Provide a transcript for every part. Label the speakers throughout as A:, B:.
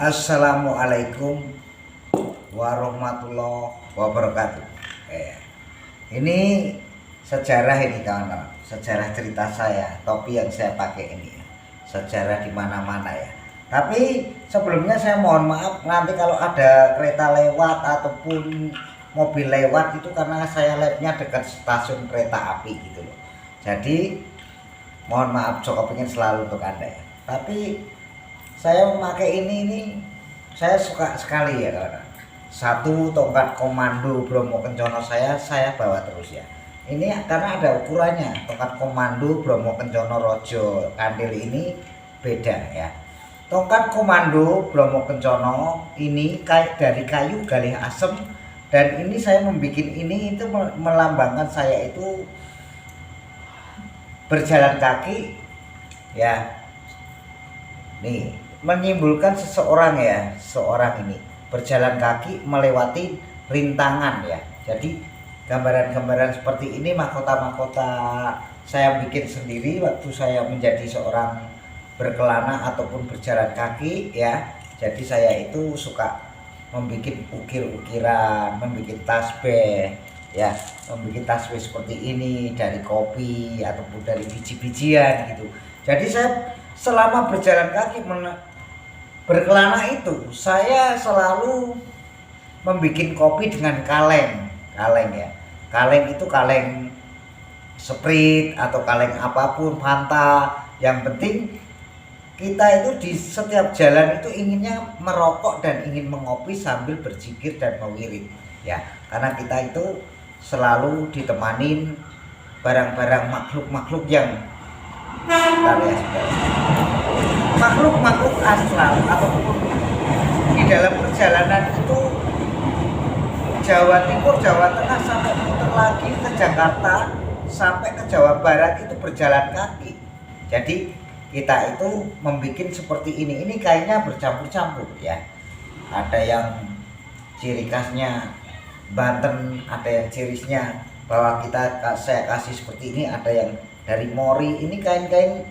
A: Assalamualaikum warahmatullahi wabarakatuh. Ini sejarah ini kawan-kawan, sejarah cerita saya, topi yang saya pakai ini ya. Sejarah di mana-mana ya. Tapi sebelumnya saya mohon maaf nanti kalau ada kereta lewat ataupun mobil lewat itu karena saya live-nya dekat stasiun kereta api gitu loh. Jadi mohon maaf, Joko pengen selalu untuk Anda ya. Tapi saya memakai ini saya suka sekali ya kawan. Satu tongkat komando Bromo Kencono saya bawa terus ya. Ini karena ada ukurannya. Tongkat komando Bromo Kencono Rojo Kandil ini beda ya. Tongkat komando Bromo Kencono ini kayak dari kayu galih asem, dan ini saya membuat ini itu melambangkan saya itu berjalan kaki ya. Nih menyimpulkan seseorang ya, seorang ini berjalan kaki melewati rintangan ya. Jadi gambaran-gambaran seperti ini mahkota-mahkota saya bikin sendiri waktu saya menjadi seorang berkelana ataupun berjalan kaki ya. Jadi saya itu suka membuat ukir-ukiran, membuat tasbih ya, membuat tasbih seperti ini dari kopi ataupun dari biji-bijian gitu. Jadi saya selama berjalan kaki berkelana itu saya selalu membuat kopi dengan kaleng ya. Kaleng itu kaleng Sprite atau kaleng apapun, Fanta. Yang penting kita itu di setiap jalan itu inginnya merokok dan ingin mengopi sambil berzikir dan mewirid ya. Karena kita itu selalu ditemanin barang-barang makhluk-makhluk yang makhluk-makhluk astral ataupun di dalam perjalanan itu Jawa Timur, Jawa Tengah sampai muter lagi ke Jakarta sampai ke Jawa Barat itu berjalan kaki. Jadi kita itu membuat seperti ini kayaknya bercampur-campur ya. Ada yang ciri khasnya Banten, ada yang cirisnya bahwa saya kasih seperti ini, ada yang dari Mori. Ini kain-kain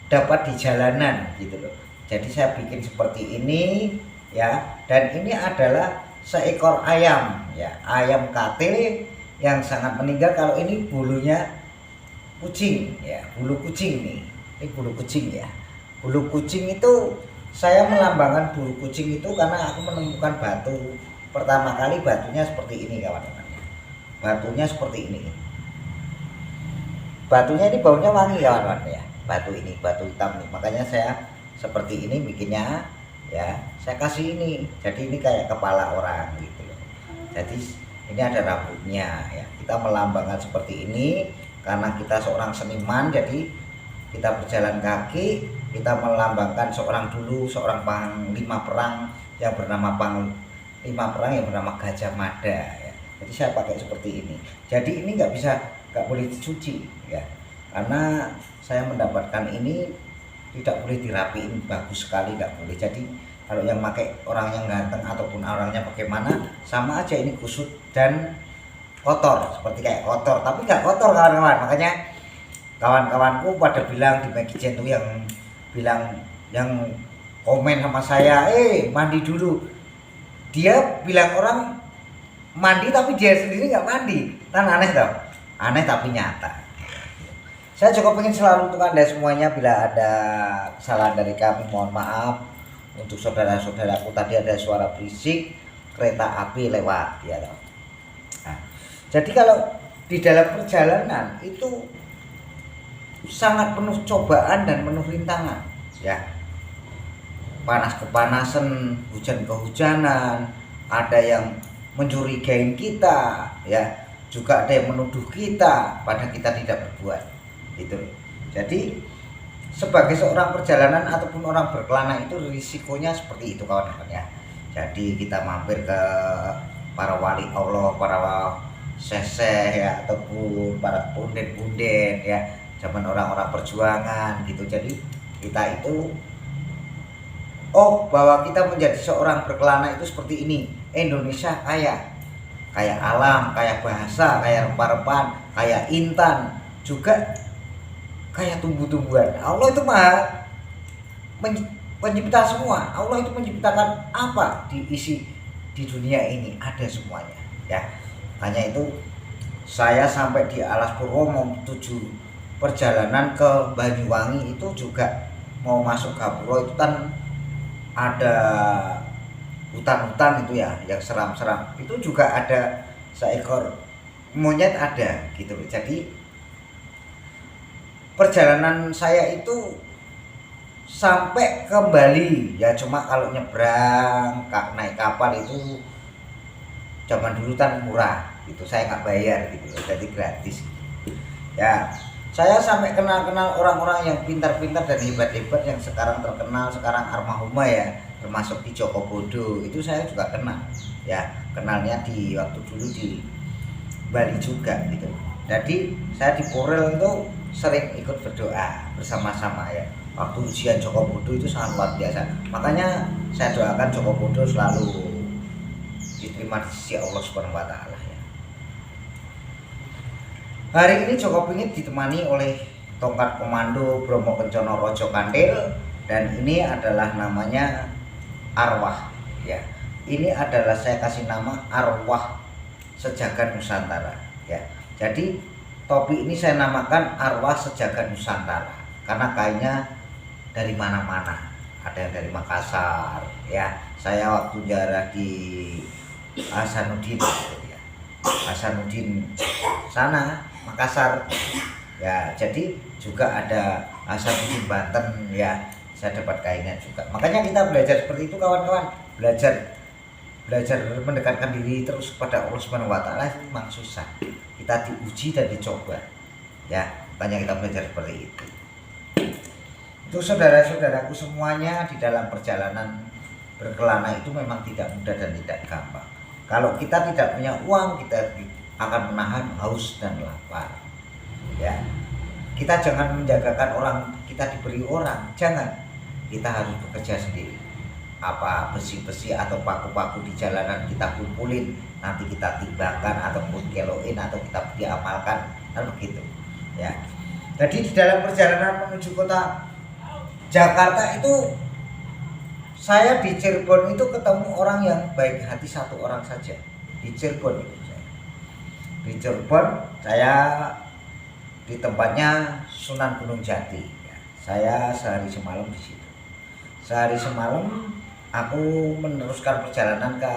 A: dapat di jalanan gitu loh. Jadi saya bikin seperti ini ya, dan ini adalah seekor ayam ya, ayam katil yang sangat meninggal. Kalau ini bulunya kucing ya, bulu kucing nih. Ini bulu kucing ya. Bulu kucing itu saya melambangkan bulu kucing itu karena aku menemukan batu pertama kali, batunya seperti ini kawan-kawan ya. Batunya seperti ini. Batunya ini baunya wangi kawan-kawan ya. Batu ini, batu hitam nih. Makanya saya seperti ini bikinnya ya. Saya kasih ini. Jadi ini kayak kepala orang gitu loh. Jadi ini ada rambutnya ya. Kita melambangkan seperti ini karena kita seorang seniman. Jadi kita berjalan kaki, kita melambangkan seorang panglima perang yang bernama Gajah Mada ya. Jadi saya pakai seperti ini. Jadi ini nggak boleh dicuci ya. Karena saya mendapatkan ini tidak boleh dirapiin, bagus sekali, nggak boleh. Jadi kalau yang pakai orang yang ganteng ataupun orangnya bagaimana sama aja, ini kusut dan kotor, seperti kayak kotor tapi nggak kotor kawan-kawan. Makanya kawan-kawanku pada bilang di Magic tuh yang bilang, yang komen sama saya, mandi dulu. Dia bilang orang mandi tapi dia sendiri nggak mandi, kan aneh tau, aneh tapi nyata. Saya cukup ingin selalu untuk Anda semuanya. Bila ada kesalahan dari kami mohon maaf. Untuk saudara-saudaraku tadi ada suara berisik kereta api lewat ya. Nah, jadi kalau di dalam perjalanan itu sangat penuh cobaan dan penuh rintangan ya. Panas kepanasan, hujan kehujanan, ada yang mencurigain kita ya, juga ada yang menuduh kita pada kita tidak berbuat gitu. Jadi sebagai seorang perjalanan ataupun orang berkelana itu risikonya seperti itu kawan-kawan ya. Jadi kita mampir ke para wali Allah, para seseh ya, ataupun para punden-punden ya, zaman orang-orang perjuangan gitu. Jadi kita itu bahwa kita menjadi seorang berkelana itu seperti ini. Indonesia kaya alam, kaya bahasa, kaya rempah-rempahan, kaya intan, juga kayak tumbuh-tumbuhan. Allah itu pencipta semua. Allah itu menciptakan apa diisi di dunia ini, ada semuanya ya. Hanya itu saya sampai di Alas Purwo mau tuju perjalanan ke Banyuwangi itu juga mau masuk Gapura itu kan ada hutan-hutan itu ya yang seram-seram, itu juga ada seekor monyet ada gitu. Jadi perjalanan saya itu sampai ke Bali ya, cuma kalau nyebrang naik kapal itu zaman dulu kan murah itu, saya nggak bayar gitu, jadi gratis ya. Saya sampai kenal orang-orang yang pintar-pintar dan hebat-hebat yang sekarang terkenal, sekarang almarhumah ya, termasuk di Joko Bodo itu saya juga kenal ya, kenalnya di waktu dulu di Bali juga gitu. Jadi saya di Purel itu sering ikut berdoa bersama-sama ya. Waktu ujian Joko Bodo itu sangat luar biasa, makanya saya doakan Joko Bodo selalu diterima di sisi Allah Subhanahu wa Ta'ala ya. Hari ini Joko Pingit ditemani oleh tongkat komando Bromo Kencono Rojo Kandil, dan ini adalah namanya arwah ya. Ini adalah saya kasih nama arwah sejagat Nusantara ya. Jadi topi ini saya namakan arwah sejagat Nusantara karena kainnya dari mana-mana, ada yang dari Makassar ya. Saya waktu jarah di Hasanuddin ya, Hasanuddin sana Makassar ya, jadi juga ada Hasanuddin Banten ya, saya dapat kainnya juga. Makanya kita belajar seperti itu kawan-kawan, belajar mendekatkan diri terus kepada Allah Subhanahu wa Ta'ala itu memang susah. Kita diuji dan dicoba ya, makanya kita belajar seperti itu. Itu saudara-saudaraku semuanya, di dalam perjalanan berkelana itu memang tidak mudah dan tidak gampang. Kalau kita tidak punya uang, kita akan menahan haus dan lapar ya. Kita jangan menjagakan orang, kita diberi orang, jangan. Kita harus bekerja sendiri. Apa besi-besi atau paku-paku di jalanan kita kumpulin, nanti kita timbangkan ataupun kiloin atau kita diamalkan, kan begitu ya. Jadi di dalam perjalanan menuju kota Jakarta itu, saya di Cirebon itu ketemu orang yang baik hati, satu orang saja di Cirebon itu. Di Cirebon saya di tempatnya Sunan Gunung Jati ya. Saya sehari semalam di situ. Sehari semalam aku meneruskan perjalanan ke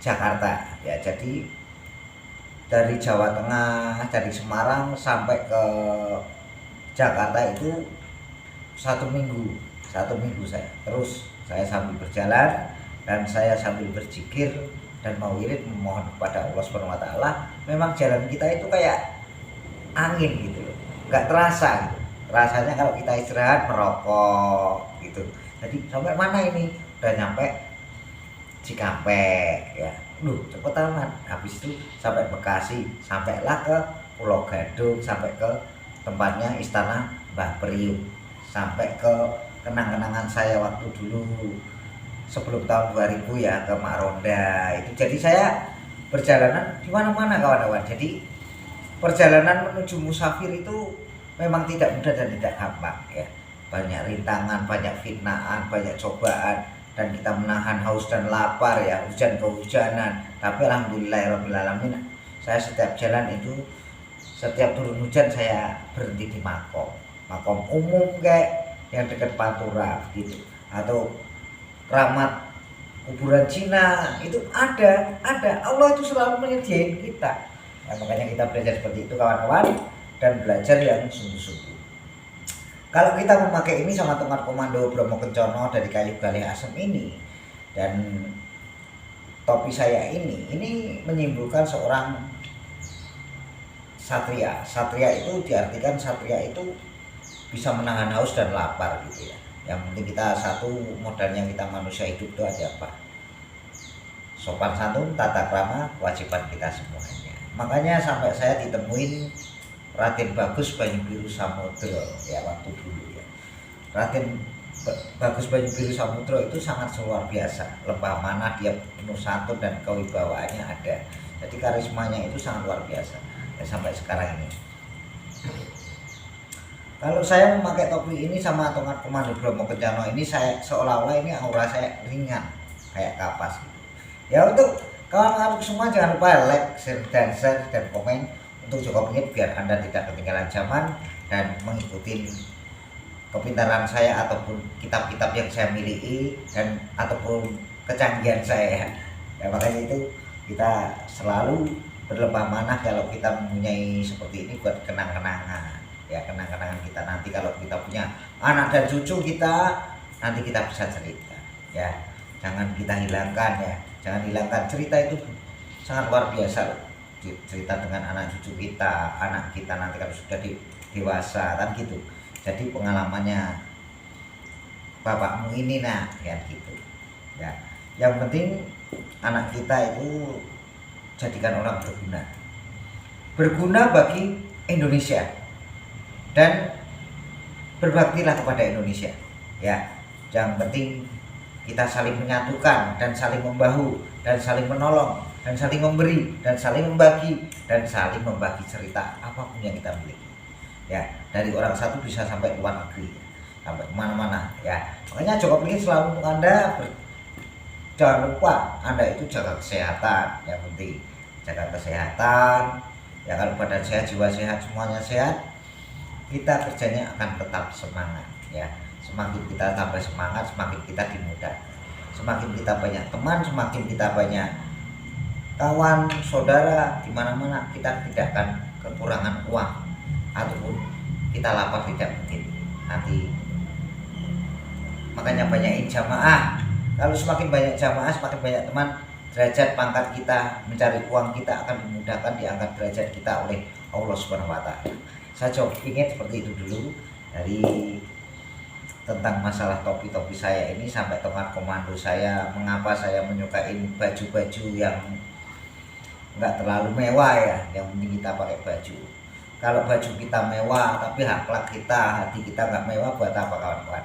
A: Jakarta ya. Jadi dari Jawa Tengah, dari Semarang sampai ke Jakarta itu satu minggu saya. Terus saya sambil berjalan dan saya sambil berzikir dan mau wirid memohon kepada Allah Subhanahu wa Ta'ala. Memang jalan kita itu kayak angin gitu loh, nggak terasa gitu. Rasanya kalau kita istirahat merokok gitu. Jadi sampai mana ini? Udah nyampe Cikampek ya. Cepet amat. Habis itu sampai Bekasi, sampailah ke Pulau Gadung, sampai ke tempatnya Istana Mbah Priuk, sampai ke kenang-kenangan saya waktu dulu sebelum tahun 2000 ya, ke Maronda itu. Jadi saya perjalanan di mana-mana kawan-kawan. Jadi perjalanan menuju musafir itu memang tidak mudah dan tidak gampang ya. Banyak rintangan, banyak fitnaan, banyak cobaan, dan kita menahan haus dan lapar ya, hujan kehujanan. Tapi alhamdulillahirabbil alamin, saya setiap jalan itu, setiap turun hujan saya berhenti di makom umum kayak yang dekat Pantura gitu, atau Keramat kuburan Cina itu ada. Allah itu selalu menyediakan kita ya, makanya kita belajar seperti itu kawan-kawan, dan belajar yang sungguh-sungguh. Kalau kita memakai ini sama tongkat komando Bromo Kencono dari kayu galih asem ini dan topi saya ini menyimpulkan seorang satria. Satria itu diartikan, satria itu bisa menahan haus dan lapar gitu ya. Yang penting kita satu, modalnya kita manusia hidup itu ada apa? Sopan santun, tata krama, kewajiban kita semuanya. Makanya sampai saya ditemuin Raden Bagus Banyubiru Samudro ya waktu dulu ya. Raden Bagus Banyubiru Samudro itu sangat luar biasa, lemah mana dia, penuh santun dan kewibawaannya ada. Jadi karismanya itu sangat luar biasa ya, sampai sekarang ini. Kalau saya memakai topi ini sama tongkat komando Bromo Kencana ini, saya seolah-olah ini aura saya ringan kayak kapas gitu. Ya untuk kawan-kawan semua jangan lupa like, share dan komen untuk Joko Pingit biar Anda tidak ketinggalan zaman dan mengikuti kepintaran saya ataupun kitab-kitab yang saya miliki dan ataupun kecanggihan saya. Ya makanya itu kita selalu berlembah manah kalau kita mempunyai seperti ini buat kenang-kenangan. Ya kenang-kenangan kita nanti kalau kita punya anak dan cucu kita, nanti kita bisa cerita. Ya jangan kita hilangkan ya, jangan hilangkan cerita itu sangat luar biasa loh. Cerita dengan anak cucu kita, anak kita nanti kalau sudah dewasa kan gitu. Jadi pengalamannya bapakmu ini nak ya gitu. Ya yang penting anak kita itu jadikan orang berguna bagi Indonesia dan berbaktilah kepada Indonesia ya. Yang penting kita saling menyatukan dan saling membahu dan saling menolong dan saling memberi dan saling membagi dan saling membagi cerita apapun yang kita miliki ya, dari orang satu bisa sampai luar negeri sampai kemana-mana ya. Makanya Joko Pingit selalu untuk Anda jangan lupa Anda itu jaga kesehatan, yang penting jaga kesehatan ya. Kalau badan sehat, jiwa sehat, semuanya sehat, kita kerjanya akan tetap semangat ya. Semakin kita tambah semangat, semakin kita dimudahkan, semakin kita banyak teman, semakin kita banyak kawan saudara di mana-mana, kita tidak akan kekurangan uang ataupun kita lapar, tidak mungkin nanti. Makanya banyakin jamaah. Kalau semakin banyak jamaah, semakin banyak teman, derajat pangkat kita mencari uang kita akan dimudahkan, diangkat derajat kita oleh Allah Subhanahu wa Ta'ala. Saya coba ingin seperti itu dulu dari tentang masalah topi-topi saya ini sampai tongkat komando saya. Mengapa saya menyukai baju-baju yang enggak terlalu mewah ya, yang penting kita pakai baju. Kalau baju kita mewah tapi akhlak kita, hati kita enggak mewah, buat apa kawan-kawan?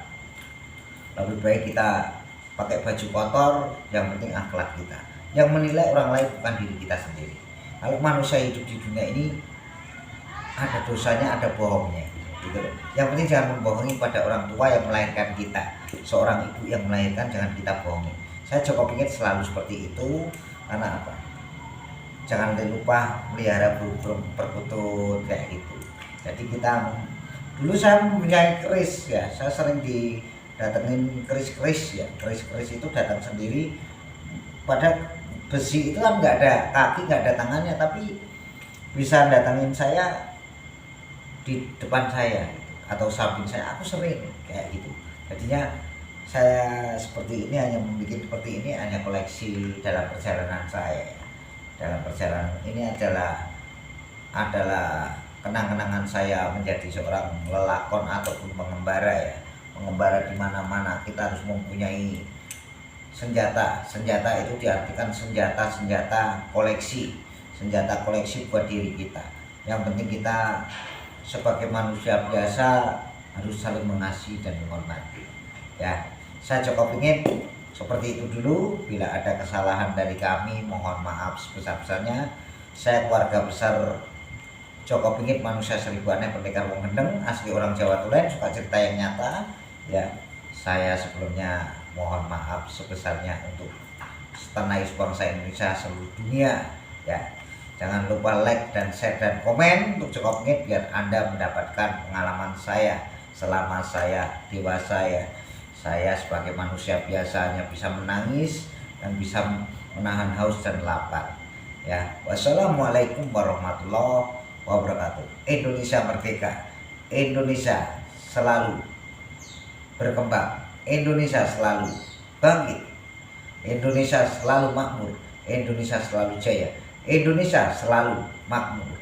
A: Lebih baik kita pakai baju kotor, yang penting akhlak kita. Yang menilai orang lain bukan diri kita sendiri. Kalau manusia hidup di dunia ini ada dosanya, ada bohongnya gitu loh. Yang penting jangan membohongi pada orang tua yang melahirkan kita. Seorang ibu yang melahirkan jangan kita bohongi. Saya Joko Pingit selalu seperti itu. Karena apa? Jangan lupa melihara burung perkutut kayak gitu. Jadi kita dulu saya mempunyai keris ya, saya sering didatengin keris-keris ya. Keris-keris itu datang sendiri. Pada besi itu kan nggak ada kaki, nggak ada tangannya, tapi bisa datangin saya di depan saya atau samping saya. Aku sering kayak gitu. Jadinya saya seperti ini, hanya membuat seperti ini hanya koleksi dalam perjalanan saya. Dalam perjalanan ini adalah kenang-kenangan saya menjadi seorang lelakon ataupun pengembara ya. Pengembara di mana-mana kita harus mempunyai senjata. Senjata itu diartikan senjata koleksi. Senjata koleksi buat diri kita. Yang penting kita sebagai manusia biasa harus saling mengasihi dan menghormati ya. Saya Joko Pingit seperti itu dulu. Bila ada kesalahan dari kami, mohon maaf sebesar-besarnya. Saya keluarga besar Joko Pingit, manusia seribu aneh, pendekar wong gendeng, asli orang Jawa Tulen, suka cerita yang nyata ya. Saya sebelumnya mohon maaf sebesarnya untuk setanah bangsa Indonesia, seluruh dunia ya. Jangan lupa like dan share dan komen untuk Joko Pingit biar Anda mendapatkan pengalaman saya selama saya dewasa ya. Saya sebagai manusia biasa hanya bisa menangis dan bisa menahan haus dan lapar ya. Wassalamualaikum warahmatullahi wabarakatuh. Indonesia merdeka, Indonesia selalu berkembang, Indonesia selalu bangkit, Indonesia selalu makmur, Indonesia selalu jaya, Indonesia selalu makmur.